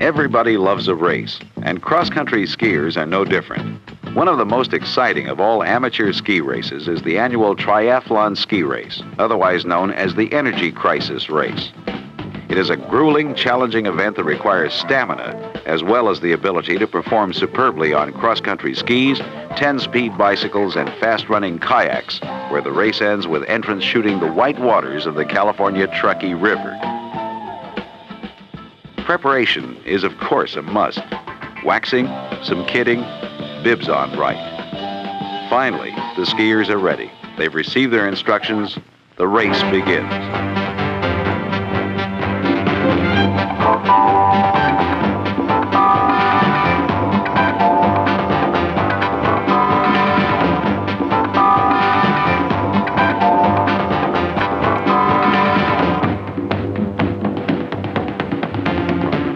Everybody loves a race, and cross-country skiers are no different. One of the most exciting of all amateur ski races is the annual Triathlon Ski Race, otherwise known as the Energy Crisis Race. It is a grueling, challenging event that requires stamina, as well as the ability to perform superbly on cross-country skis, 10-speed bicycles, and fast-running kayaks, where the race ends with entrants shooting the white waters of the California Truckee River. Preparation is, of course, a must. Waxing, some kitting, bibs on right. Finally, the skiers are ready. They've received their instructions. The race begins.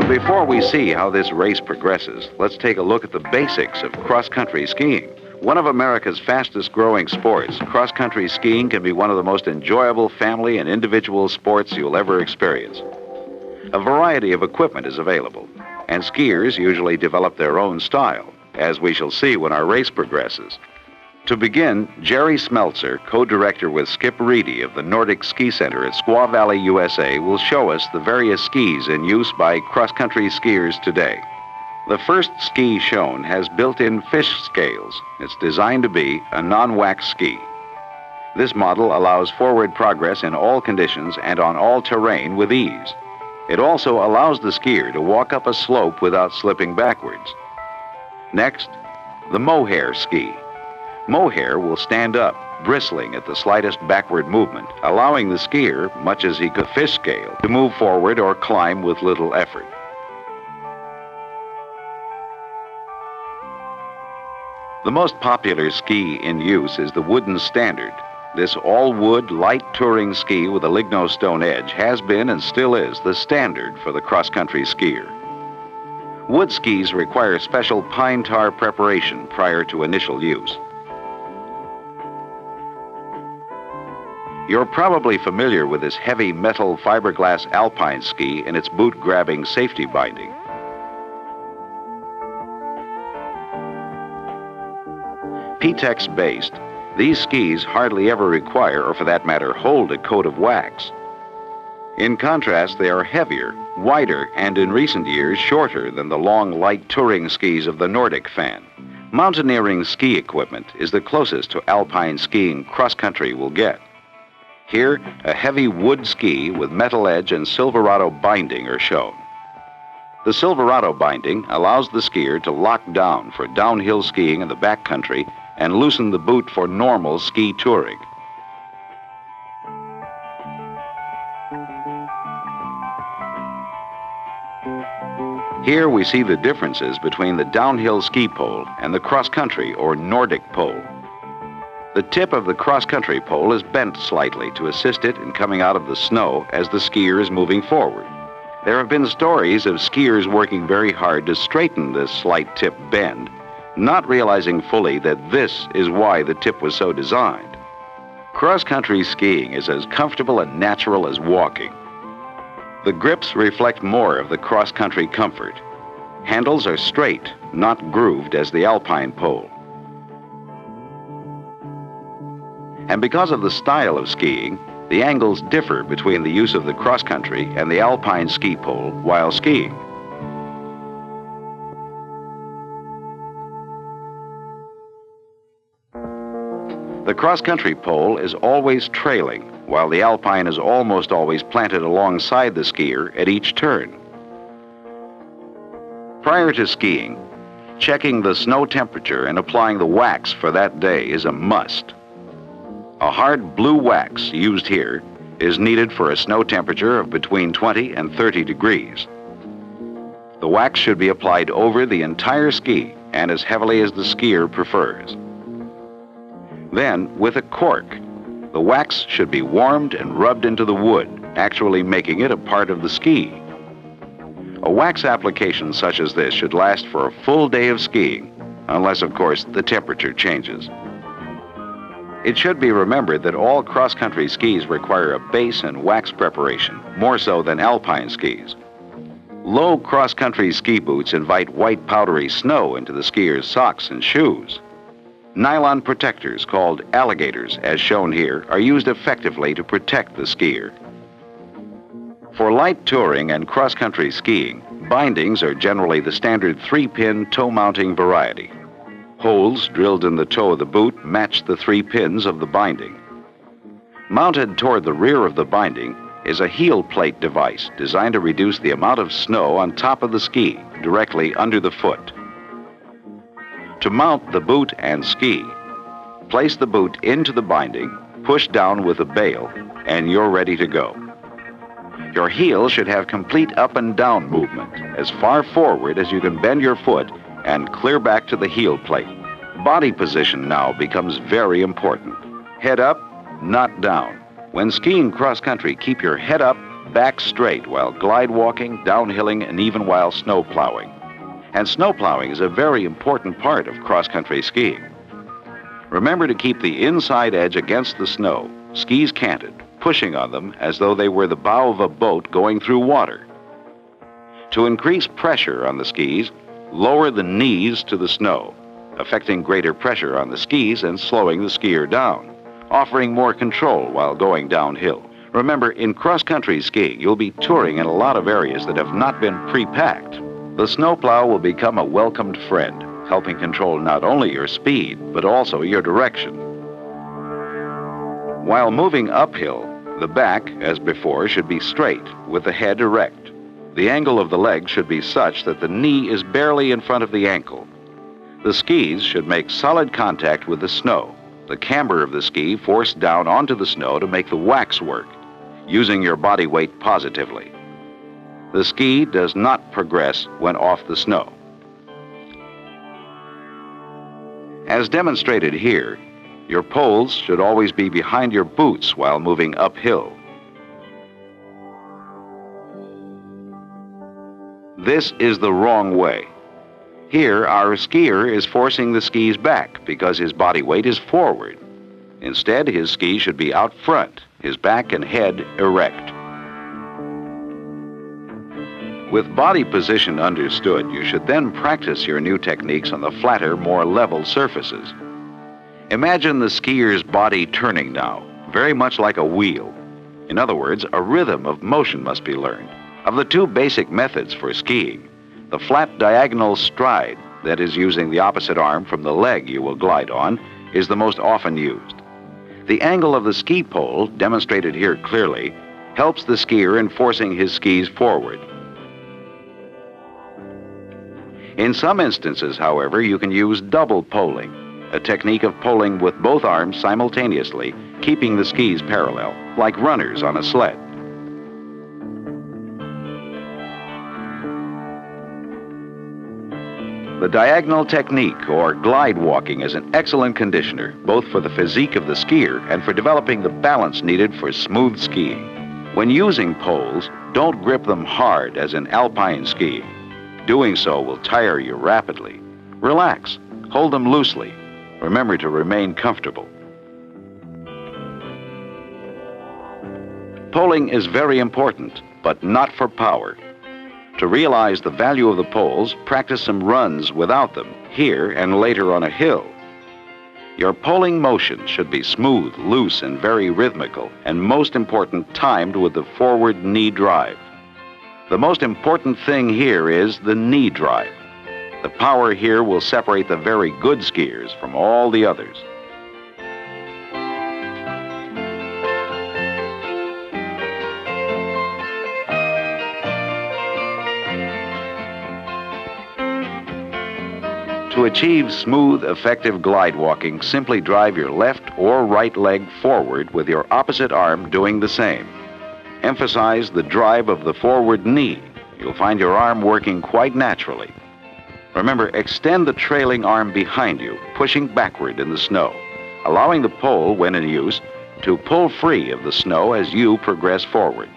Before we see how this race progresses, let's take a look at the basics of cross-country skiing. One of America's fastest-growing sports, cross-country skiing can be one of the most enjoyable family and individual sports you'll ever experience. A variety of equipment is available, and skiers usually develop their own style, as we shall see when our race progresses. To begin, Jerry Smeltzer, co-director with Skip Reedy of the Nordic Ski Center at Squaw Valley, USA, will show us the various skis in use by cross-country skiers today. The first ski shown has built-in fish scales. It's designed to be a non-wax ski. This model allows forward progress in all conditions and on all terrain with ease. It also allows the skier to walk up a slope without slipping backwards. Next, the mohair ski. Mohair will stand up, bristling at the slightest backward movement, allowing the skier, much as he could fish scale, to move forward or climb with little effort. The most popular ski in use is the wooden standard. This all-wood, light touring ski with a lignostone edge has been and still is the standard for the cross-country skier. Wood skis require special pine tar preparation prior to initial use. You're probably familiar with this heavy metal fiberglass alpine ski and its boot-grabbing safety binding. P-Tex-based, these skis hardly ever require, or for that matter, hold a coat of wax. In contrast, they are heavier, wider, and in recent years, shorter than the long, light touring skis of the Nordic fan. Mountaineering ski equipment is the closest to alpine skiing cross-country will get. Here, a heavy wood ski with metal edge and Silverado binding are shown. The Silverado binding allows the skier to lock down for downhill skiing in the backcountry and loosen the boot for normal ski touring. Here we see the differences between the downhill ski pole and the cross-country or Nordic pole. The tip of the cross-country pole is bent slightly to assist it in coming out of the snow as the skier is moving forward. There have been stories of skiers working very hard to straighten this slight tip bend, not realizing fully that this is why the tip was so designed. Cross-country skiing is as comfortable and natural as walking. The grips reflect more of the cross-country comfort. Handles are straight, not grooved as the alpine pole. And because of the style of skiing, the angles differ between the use of the cross-country and the alpine ski pole while skiing. The cross-country pole is always trailing, while the alpine is almost always planted alongside the skier at each turn. Prior to skiing, checking the snow temperature and applying the wax for that day is a must. A hard blue wax used here is needed for a snow temperature of between 20 and 30 degrees. The wax should be applied over the entire ski and as heavily as the skier prefers. Then, with a cork, the wax should be warmed and rubbed into the wood, actually making it a part of the ski. A wax application such as this should last for a full day of skiing, unless, of course, the temperature changes. It should be remembered that all cross-country skis require a base and wax preparation, more so than alpine skis. Low cross-country ski boots invite white powdery snow into the skier's socks and shoes. Nylon protectors called alligators, as shown here, are used effectively to protect the skier. For light touring and cross-country skiing, bindings are generally the standard 3-pin toe-mounting variety. Holes drilled in the toe of the boot match the 3 pins of the binding. Mounted toward the rear of the binding is a heel plate device designed to reduce the amount of snow on top of the ski, directly under the foot. To mount the boot and ski, place the boot into the binding, push down with a bail, and you're ready to go. Your heel should have complete up and down movement, as far forward as you can bend your foot and clear back to the heel plate. Body position now becomes very important. Head up, not down. When skiing cross-country, keep your head up, back straight while glide walking, downhilling, and even while snow plowing. And snow plowing is a very important part of cross-country skiing. Remember to keep the inside edge against the snow, skis canted, pushing on them as though they were the bow of a boat going through water. To increase pressure on the skis, lower the knees to the snow, affecting greater pressure on the skis and slowing the skier down, offering more control while going downhill. Remember, in cross-country skiing, you'll be touring in a lot of areas that have not been pre-packed. The snowplow will become a welcomed friend, helping control not only your speed, but also your direction. While moving uphill, the back, as before, should be straight, with the head erect. The angle of the leg should be such that the knee is barely in front of the ankle. The skis should make solid contact with the snow, the camber of the ski forced down onto the snow to make the wax work, using your body weight positively. The ski does not progress when off the snow. As demonstrated here, your poles should always be behind your boots while moving uphill. This is the wrong way. Here, our skier is forcing the skis back because his body weight is forward. Instead, his ski should be out front, his back and head erect. With body position understood, you should then practice your new techniques on the flatter, more level surfaces. Imagine the skier's body turning now, very much like a wheel. In other words, a rhythm of motion must be learned. Of the 2 basic methods for skiing, the flat diagonal stride, that is using the opposite arm from the leg you will glide on, is the most often used. The angle of the ski pole, demonstrated here clearly, helps the skier in forcing his skis forward. In some instances, however, you can use double poling, a technique of poling with both arms simultaneously, keeping the skis parallel, like runners on a sled. The diagonal technique, or glide walking, is an excellent conditioner, both for the physique of the skier and for developing the balance needed for smooth skiing. When using poles, don't grip them hard as in alpine skiing. Doing so will tire you rapidly. Relax. Hold them loosely. Remember to remain comfortable. Poling is very important, but not for power. To realize the value of the poles, practice some runs without them, here and later on a hill. Your poling motion should be smooth, loose, and very rhythmical, and most important, timed with the forward knee drive. The most important thing here is the knee drive. The power here will separate the very good skiers from all the others. To achieve smooth, effective glide walking, simply drive your left or right leg forward with your opposite arm doing the same. Emphasize the drive of the forward knee. You'll find your arm working quite naturally. Remember, extend the trailing arm behind you, pushing backward in the snow, allowing the pole, when in use, to pull free of the snow as you progress forward.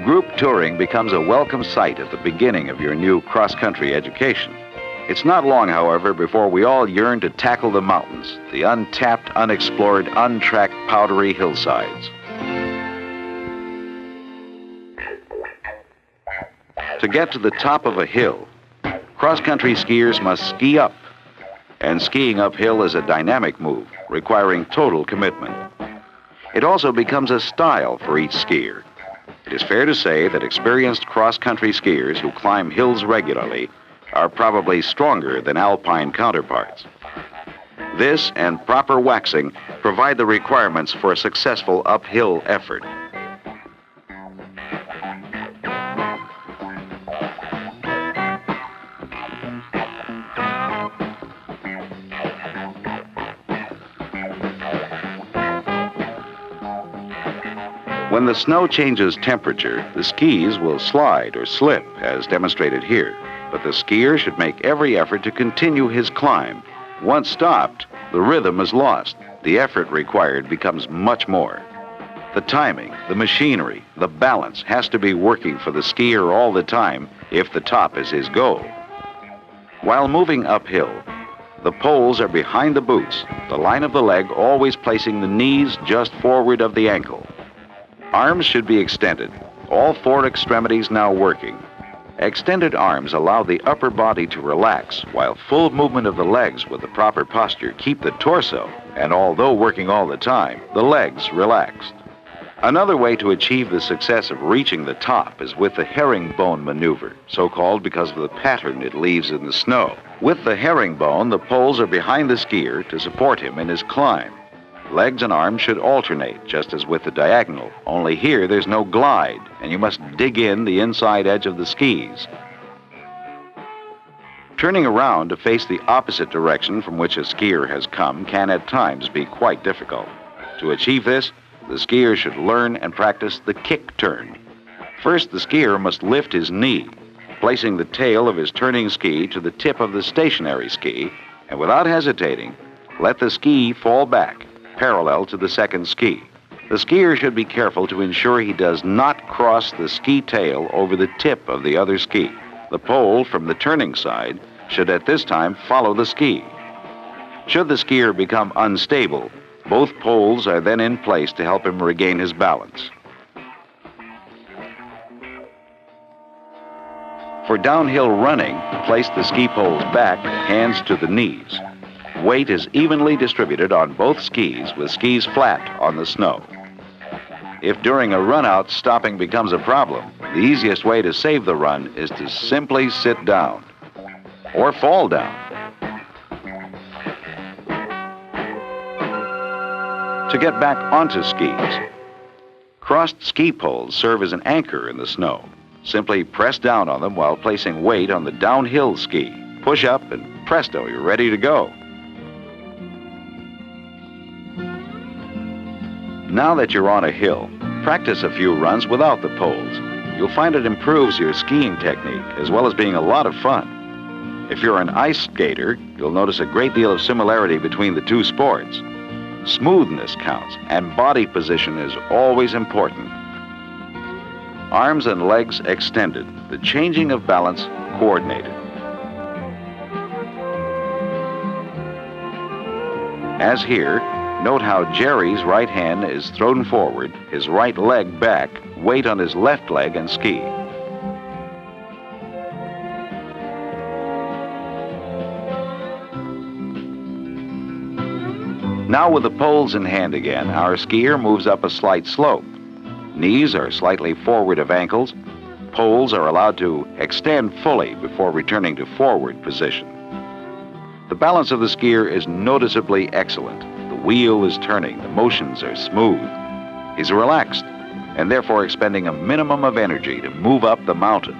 Group touring becomes a welcome sight at the beginning of your new cross-country education. It's not long, however, before we all yearn to tackle the mountains, the untapped, unexplored, untracked, powdery hillsides. To get to the top of a hill, cross-country skiers must ski up. And skiing uphill is a dynamic move, requiring total commitment. It also becomes a style for each skier. It is fair to say that experienced cross-country skiers who climb hills regularly are probably stronger than alpine counterparts. This and proper waxing provide the requirements for a successful uphill effort. When the snow changes temperature, the skis will slide or slip, as demonstrated here. But the skier should make every effort to continue his climb. Once stopped, the rhythm is lost. The effort required becomes much more. The timing, the machinery, the balance has to be working for the skier all the time if the top is his goal. While moving uphill, the poles are behind the boots, the line of the leg always placing the knees just forward of the ankle. Arms should be extended, all four extremities now working. Extended arms allow the upper body to relax, while full movement of the legs with the proper posture keep the torso, and although working all the time, the legs relaxed. Another way to achieve the success of reaching the top is with the herringbone maneuver, so-called because of the pattern it leaves in the snow. With the herringbone, the poles are behind the skier to support him in his climb. Legs and arms should alternate, just as with the diagonal, only here there's no glide, and you must dig in the inside edge of the skis. Turning around to face the opposite direction from which a skier has come can at times be quite difficult. To achieve this, the skier should learn and practice the kick turn. First, the skier must lift his knee, placing the tail of his turning ski to the tip of the stationary ski, and without hesitating, let the ski fall back, parallel to the second ski. The skier should be careful to ensure he does not cross the ski tail over the tip of the other ski. The pole from the turning side should at this time follow the ski. Should the skier become unstable, both poles are then in place to help him regain his balance. For downhill running, place the ski poles back, hands to the knees. Weight is evenly distributed on both skis, with skis flat on the snow. If during a run-out stopping becomes a problem, the easiest way to save the run is to simply sit down or fall down. To get back onto skis, crossed ski poles serve as an anchor in the snow. Simply press down on them while placing weight on the downhill ski. Push up and presto, you're ready to go. Now that you're on a hill, practice a few runs without the poles. You'll find it improves your skiing technique as well as being a lot of fun. If you're an ice skater, you'll notice a great deal of similarity between the two sports. Smoothness counts, and body position is always important. Arms and legs extended, the changing of balance coordinated. As here, note how Jerry's right hand is thrown forward, his right leg back, weight on his left leg and ski. Now with the poles in hand again, our skier moves up a slight slope. Knees are slightly forward of ankles. Poles are allowed to extend fully before returning to forward position. The balance of the skier is noticeably excellent. The wheel is turning, the motions are smooth. He's relaxed and therefore expending a minimum of energy to move up the mountain.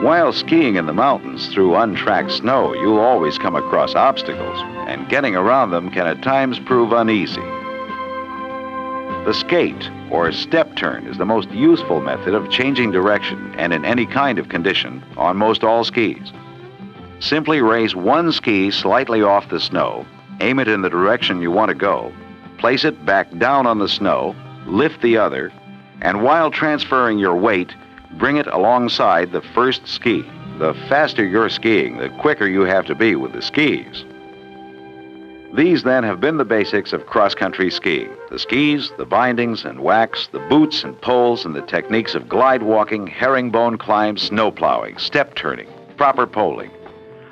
While skiing in the mountains through untracked snow, you'll always come across obstacles, and getting around them can at times prove uneasy. The skate, or step turn, is the most useful method of changing direction and in any kind of condition on most all skis. Simply raise one ski slightly off the snow, aim it in the direction you want to go, place it back down on the snow, lift the other, And while transferring your weight, bring it alongside the first ski. The faster you're skiing, the quicker you have to be with the skis. These then have been the basics of cross-country skiing. The skis, the bindings and wax, the boots and poles, and the techniques of glide walking, herringbone climbs, snow plowing, step turning, proper poling.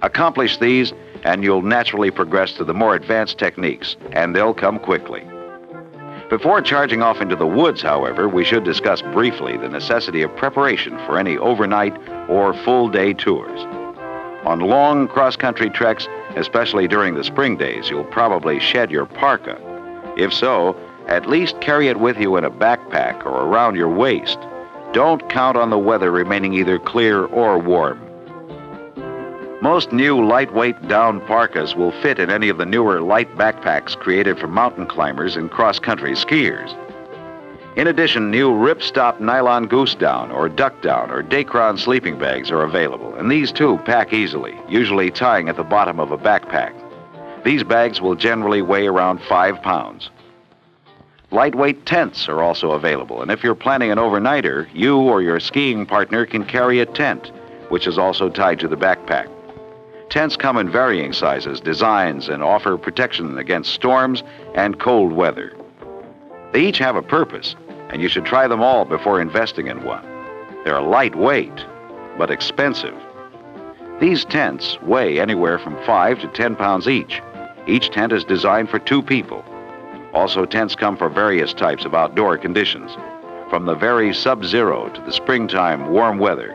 Accomplish these and you'll naturally progress to the more advanced techniques, and they'll come quickly. Before charging off into the woods, however, we should discuss briefly the necessity of preparation for any overnight or full-day tours. On long cross-country treks, especially during the spring days, you'll probably shed your parka. If so, at least carry it with you in a backpack or around your waist. Don't count on the weather remaining either clear or warm. Most new lightweight down parkas will fit in any of the newer light backpacks created for mountain climbers and cross-country skiers. In addition, new ripstop nylon goose down or duck down or Dacron sleeping bags are available, and these too pack easily, usually tying at the bottom of a backpack. These bags will generally weigh around 5 pounds. Lightweight tents are also available, and if you're planning an overnighter, you or your skiing partner can carry a tent, which is also tied to the backpack. Tents come in varying sizes, designs, and offer protection against storms and cold weather. They each have a purpose, and you should try them all before investing in one. They're lightweight, but expensive. These tents weigh anywhere from 5 to 10 pounds each. Each tent is designed for 2 people. Also, tents come for various types of outdoor conditions, from the very sub-zero to the springtime warm weather.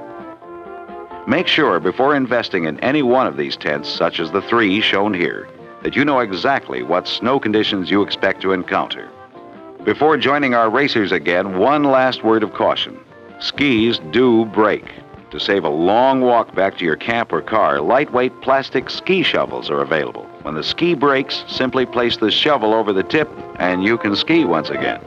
Make sure before investing in any one of these tents, such as the 3 shown here, that you know exactly what snow conditions you expect to encounter. Before joining our racers again, one last word of caution. Skis do break. To save a long walk back to your camp or car, lightweight plastic ski shovels are available. When the ski breaks, simply place the shovel over the tip and you can ski once again.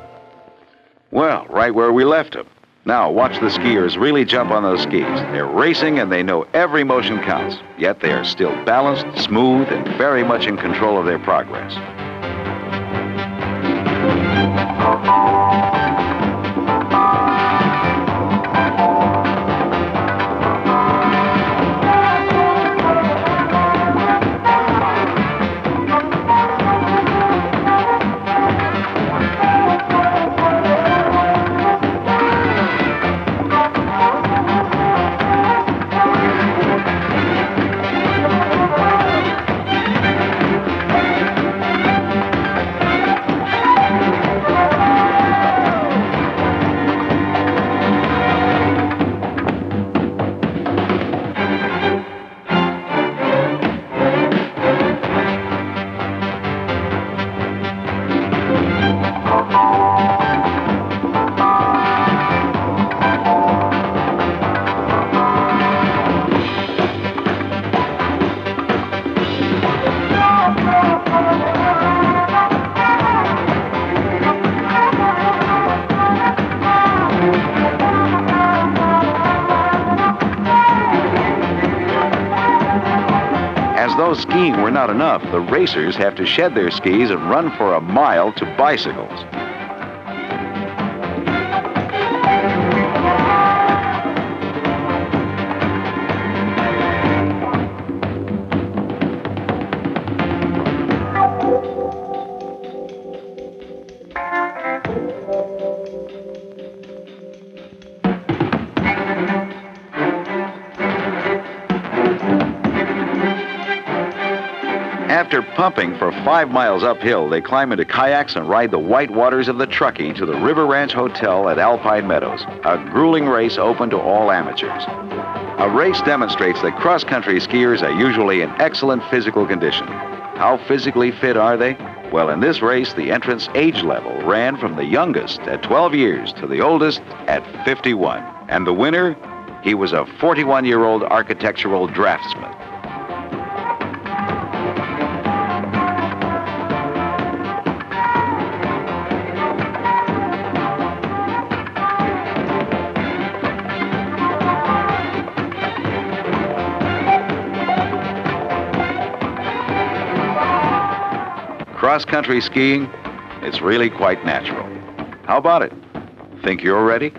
Well, right where we left them. Now, watch the skiers really jump on those skis. They're racing and they know every motion counts, yet they are still balanced, smooth, and very much in control of their progress. Though skiing were not enough, the racers have to shed their skis and run for a mile to bicycles. After pumping for 5 miles uphill, they climb into kayaks and ride the white waters of the Truckee to the River Ranch Hotel at Alpine Meadows, a grueling race open to all amateurs. A race demonstrates that cross-country skiers are usually in excellent physical condition. How physically fit are they? Well, in this race, the entrance age level ran from the youngest at 12 years to the oldest at 51. And the winner? He was a 41-year-old architectural draftsman. Cross-country skiing, it's really quite natural. How about it? Think you're ready?